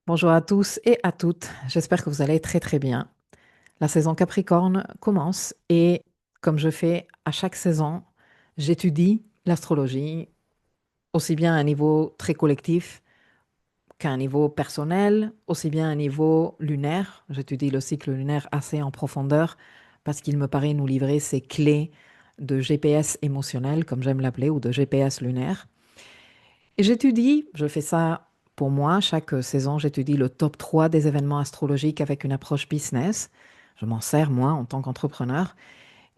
Bonjour à tous et à toutes. J'espère que vous allez très très bien. La saison Capricorne commence et comme je fais à chaque saison, j'étudie l'astrologie aussi bien à un niveau très collectif qu'à un niveau personnel, aussi bien à un niveau lunaire. J'étudie le cycle lunaire assez en profondeur parce qu'il me paraît nous livrer ces clés de GPS émotionnel, comme j'aime l'appeler, ou de GPS lunaire. Et j'étudie, je fais ça pour moi, chaque saison, j'étudie le top 3 des événements astrologiques avec une approche business. Je m'en sers, moi, en tant qu'entrepreneur.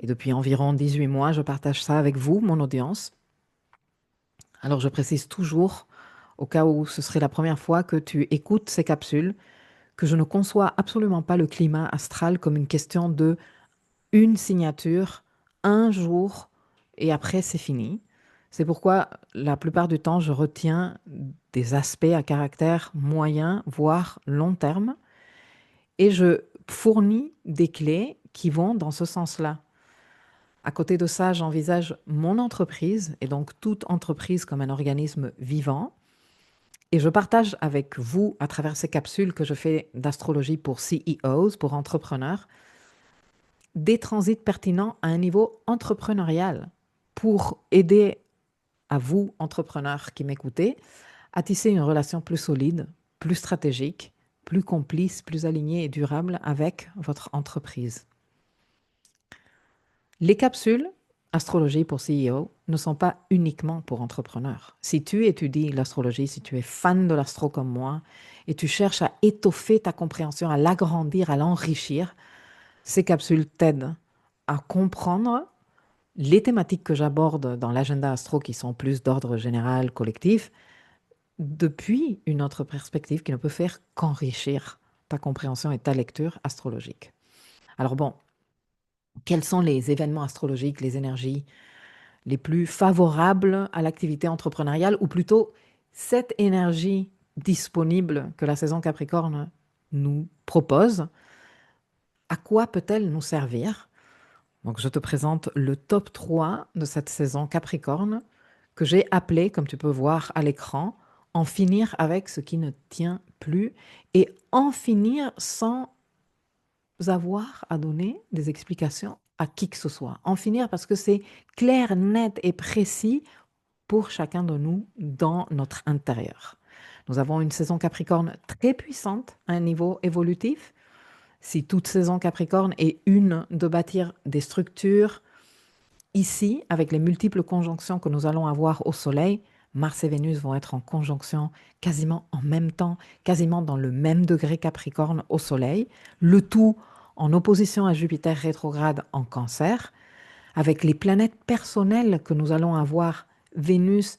Et depuis environ 18 mois, je partage ça avec vous, mon audience. Alors, je précise toujours, au cas où ce serait la première fois que tu écoutes ces capsules, que je ne conçois absolument pas le climat astral comme une question de une signature, un jour, et après c'est fini. C'est pourquoi la plupart du temps, je retiens des aspects à caractère moyen, voire long terme, et je fournis des clés qui vont dans ce sens-là. À côté de ça, j'envisage mon entreprise, et donc toute entreprise comme un organisme vivant, et je partage avec vous, à travers ces capsules que je fais d'astrologie pour CEOs, pour entrepreneurs, des transits pertinents à un niveau entrepreneurial pour aider à vous, entrepreneurs qui m'écoutez, à tisser une relation plus solide, plus stratégique, plus complice, plus alignée et durable avec votre entreprise. Les capsules Astrologie pour CEO ne sont pas uniquement pour entrepreneurs. Si tu étudies l'astrologie, si tu es fan de l'astro comme moi, et tu cherches à étoffer ta compréhension, à l'agrandir, à l'enrichir, ces capsules t'aident à comprendre les thématiques que j'aborde dans l'agenda astro, qui sont plus d'ordre général, collectif, depuis une autre perspective qui ne peut faire qu'enrichir ta compréhension et ta lecture astrologique. Alors bon, quels sont les événements astrologiques, les énergies les plus favorables à l'activité entrepreneuriale, ou plutôt cette énergie disponible que la saison Capricorne nous propose, à quoi peut-elle nous servir? Donc, je te présente le top 3 de cette saison Capricorne que j'ai appelé, comme tu peux voir à l'écran, en finir avec ce qui ne tient plus et en finir sans avoir à donner des explications à qui que ce soit. En finir parce que c'est clair, net et précis pour chacun de nous dans notre intérieur. Nous avons une saison Capricorne très puissante à un niveau évolutif. Si toute saison Capricorne est une de bâtir des structures, ici, avec les multiples conjonctions que nous allons avoir au Soleil, Mars et Vénus vont être en conjonction quasiment en même temps, quasiment dans le même degré Capricorne au Soleil, le tout en opposition à Jupiter rétrograde en Cancer, avec les planètes personnelles que nous allons avoir, Vénus,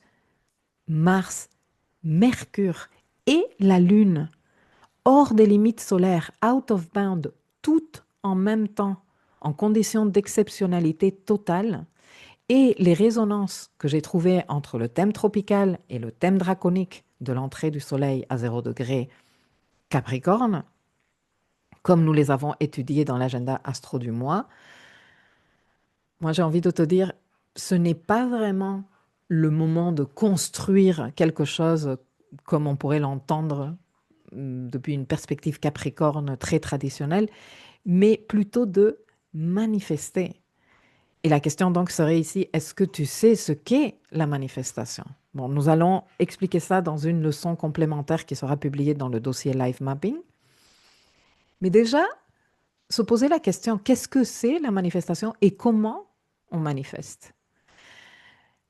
Mars, Mercure et la Lune, hors des limites solaires, out of bound, toutes en même temps, en conditions d'exceptionnalité totale, et les résonances que j'ai trouvées entre le thème tropical et le thème draconique de l'entrée du Soleil à 0 degré Capricorne, comme nous les avons étudiés dans l'agenda astro du mois, moi j'ai envie de te dire, ce n'est pas vraiment le moment de construire quelque chose comme on pourrait l'entendre depuis une perspective Capricorne très traditionnelle, mais plutôt de manifester. Et la question donc serait ici, est-ce que tu sais ce qu'est la manifestation? Bon, nous allons expliquer ça dans une leçon complémentaire qui sera publiée dans le dossier Live Mapping. Mais déjà, se poser la question, qu'est-ce que c'est la manifestation et comment on manifeste?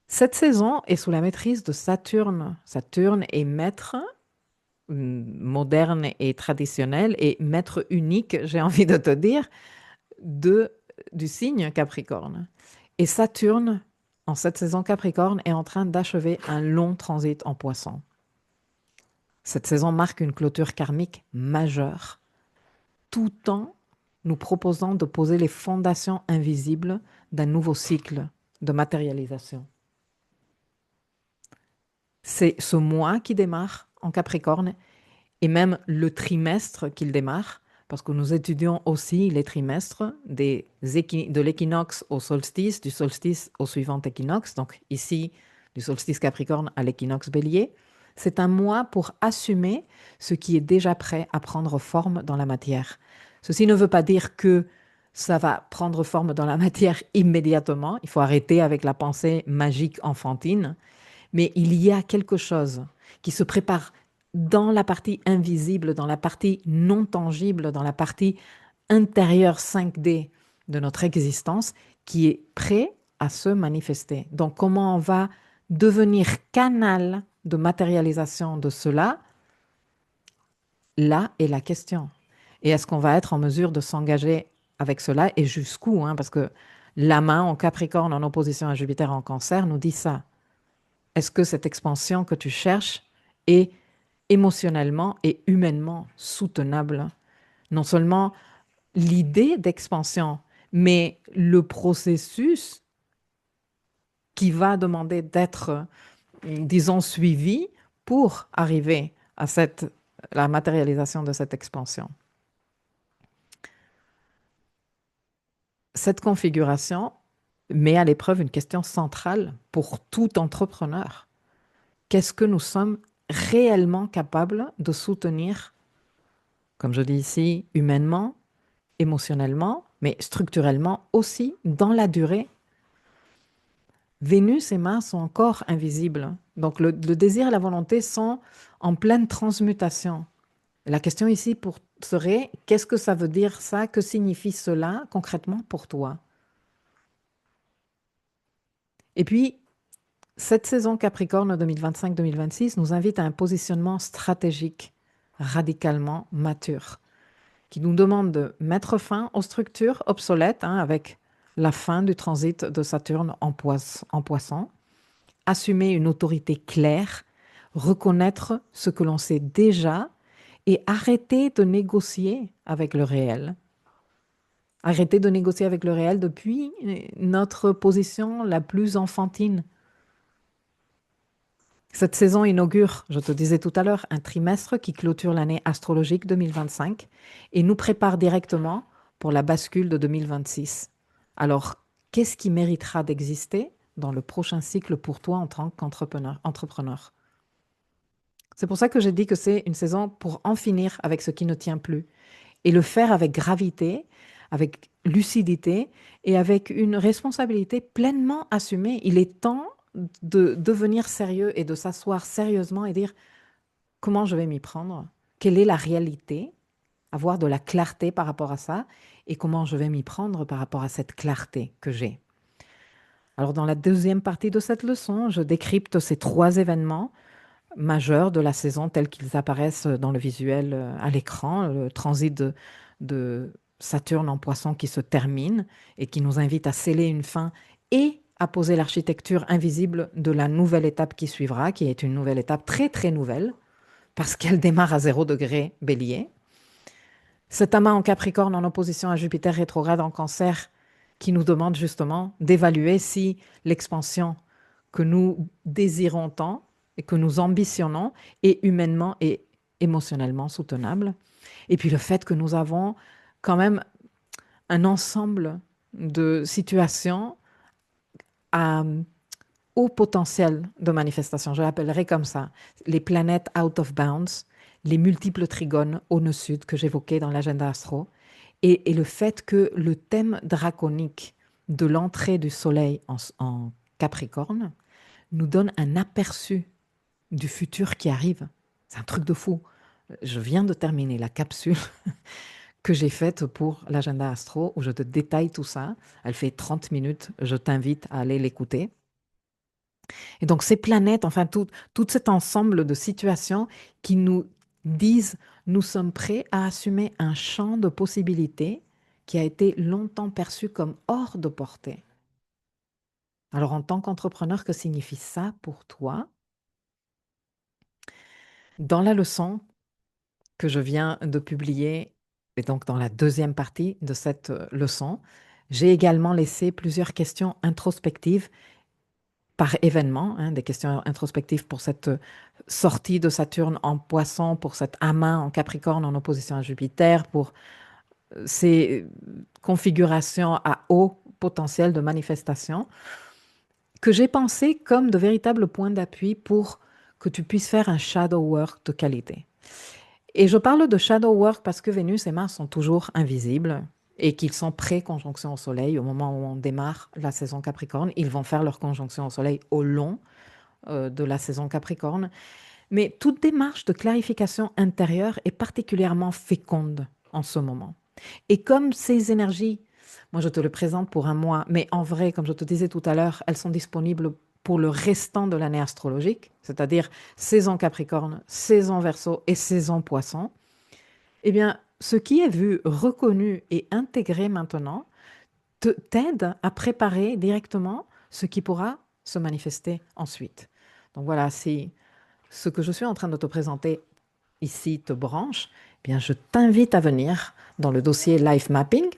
Cette saison est sous la maîtrise de Saturne. Saturne est maître moderne et traditionnel et maître unique, j'ai envie de te dire, de, du signe Capricorne. Et Saturne, en cette saison Capricorne, est en train d'achever un long transit en Poisson. Cette saison marque une clôture karmique majeure, tout en nous proposant de poser les fondations invisibles d'un nouveau cycle de matérialisation. C'est ce mois qui démarre en Capricorne et même le trimestre qu'il démarre, parce que nous étudions aussi les trimestres de l'équinoxe au solstice, du solstice au suivant équinoxe, donc ici du solstice Capricorne à l'équinoxe Bélier. C'est un mois pour assumer ce qui est déjà prêt à prendre forme dans la matière. Ceci ne veut pas dire que ça va prendre forme dans la matière immédiatement. Il faut arrêter avec la pensée magique enfantine. Mais il y a quelque chose qui se prépare dans la partie invisible, dans la partie non tangible, dans la partie intérieure 5D de notre existence, qui est prêt à se manifester. Donc, comment on va devenir canal de matérialisation de cela, là est la question. Et est-ce qu'on va être en mesure de s'engager avec cela et jusqu'où, hein, parce que la main en Capricorne en opposition à Jupiter en Cancer nous dit ça. Est-ce que cette expansion que tu cherches est émotionnellement et humainement soutenable? Non seulement l'idée d'expansion, mais le processus qui va demander d'être, disons, suivi pour arriver à la matérialisation de cette expansion. Cette configuration met à l'épreuve une question centrale pour tout entrepreneur. Qu'est-ce que nous sommes réellement capables de soutenir, comme je dis ici, humainement, émotionnellement, mais structurellement aussi dans la durée? Vénus et Mars sont encore invisibles. Donc le désir et la volonté sont en pleine transmutation. La question ici serait, qu'est-ce que ça veut dire ça? Que signifie cela concrètement pour toi? Et puis, cette saison Capricorne 2025-2026 nous invite à un positionnement stratégique radicalement mature, qui nous demande de mettre fin aux structures obsolètes, hein, avec la fin du transit de Saturne en Poisson, assumer une autorité claire, reconnaître ce que l'on sait déjà et arrêter de négocier avec le réel. Arrêter de négocier avec le réel depuis notre position la plus enfantine. Cette saison inaugure, je te disais tout à l'heure, un trimestre qui clôture l'année astrologique 2025 et nous prépare directement pour la bascule de 2026. Alors, qu'est-ce qui méritera d'exister dans le prochain cycle pour toi en tant qu'entrepreneur? C'est pour ça que j'ai dit que c'est une saison pour en finir avec ce qui ne tient plus et le faire avec gravité, avec lucidité et avec une responsabilité pleinement assumée. Il est temps de devenir sérieux et de s'asseoir sérieusement et dire comment je vais m'y prendre, quelle est la réalité, avoir de la clarté par rapport à ça et comment je vais m'y prendre par rapport à cette clarté que j'ai. Alors dans la deuxième partie de cette leçon, je décrypte ces 3 événements majeurs de la saison tels qu'ils apparaissent dans le visuel à l'écran, le transit de Saturne en Poisson qui se termine et qui nous invite à sceller une fin et à poser l'architecture invisible de la nouvelle étape qui suivra, qui est une nouvelle étape très très nouvelle, parce qu'elle démarre à 0 degré Bélier. Cet amas en Capricorne en opposition à Jupiter rétrograde en Cancer qui nous demande justement d'évaluer si l'expansion que nous désirons tant et que nous ambitionnons est humainement et émotionnellement soutenable. Et puis le fait que nous avons quand même un ensemble de situations à haut potentiel de manifestation, je l'appellerai comme ça, les planètes out of bounds, les multiples trigones au nœud-sud que j'évoquais dans l'agenda astro, et le fait que le thème draconique de l'entrée du Soleil en Capricorne nous donne un aperçu du futur qui arrive. C'est un truc de fou. Je viens de terminer la capsule que j'ai faite pour l'agenda astro où je te détaille tout ça. Elle fait 30 minutes. Je t'invite à aller l'écouter. Et donc ces planètes, enfin tout cet ensemble de situations qui nous disent nous sommes prêts à assumer un champ de possibilités qui a été longtemps perçu comme hors de portée. Alors en tant qu'entrepreneur, que signifie ça pour toi? Dans la leçon que je viens de publier, et donc dans la deuxième partie de cette leçon, j'ai également laissé plusieurs questions introspectives par événement, hein, des questions introspectives pour cette sortie de Saturne en Poisson, pour cet amas en Capricorne en opposition à Jupiter, pour ces configurations à haut potentiel de manifestation, que j'ai pensé comme de véritables points d'appui pour que tu puisses faire un shadow work de qualité. Et je parle de shadow work parce que Vénus et Mars sont toujours invisibles et qu'ils sont pré-conjonction au Soleil au moment où on démarre la saison Capricorne. Ils vont faire leur conjonction au Soleil au long de la saison Capricorne. Mais toute démarche de clarification intérieure est particulièrement féconde en ce moment. Et comme ces énergies, moi je te le présente pour un mois, mais en vrai, comme je te disais tout à l'heure, elles sont disponibles pour le restant de l'année astrologique, c'est-à-dire saison Capricorne, saison Verseau et saison Poisson, eh bien, ce qui est vu, reconnu et intégré maintenant t'aide à préparer directement ce qui pourra se manifester ensuite. Donc voilà, si ce que je suis en train de te présenter ici te branche, eh bien je t'invite à venir dans le dossier Life Mapping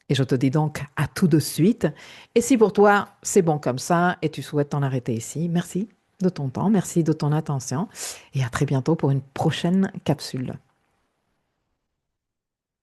et je te dis donc à tout de suite. Et si pour toi c'est bon comme ça et tu souhaites t'en arrêter ici, merci de ton temps, merci de ton attention et à très bientôt pour une prochaine capsule.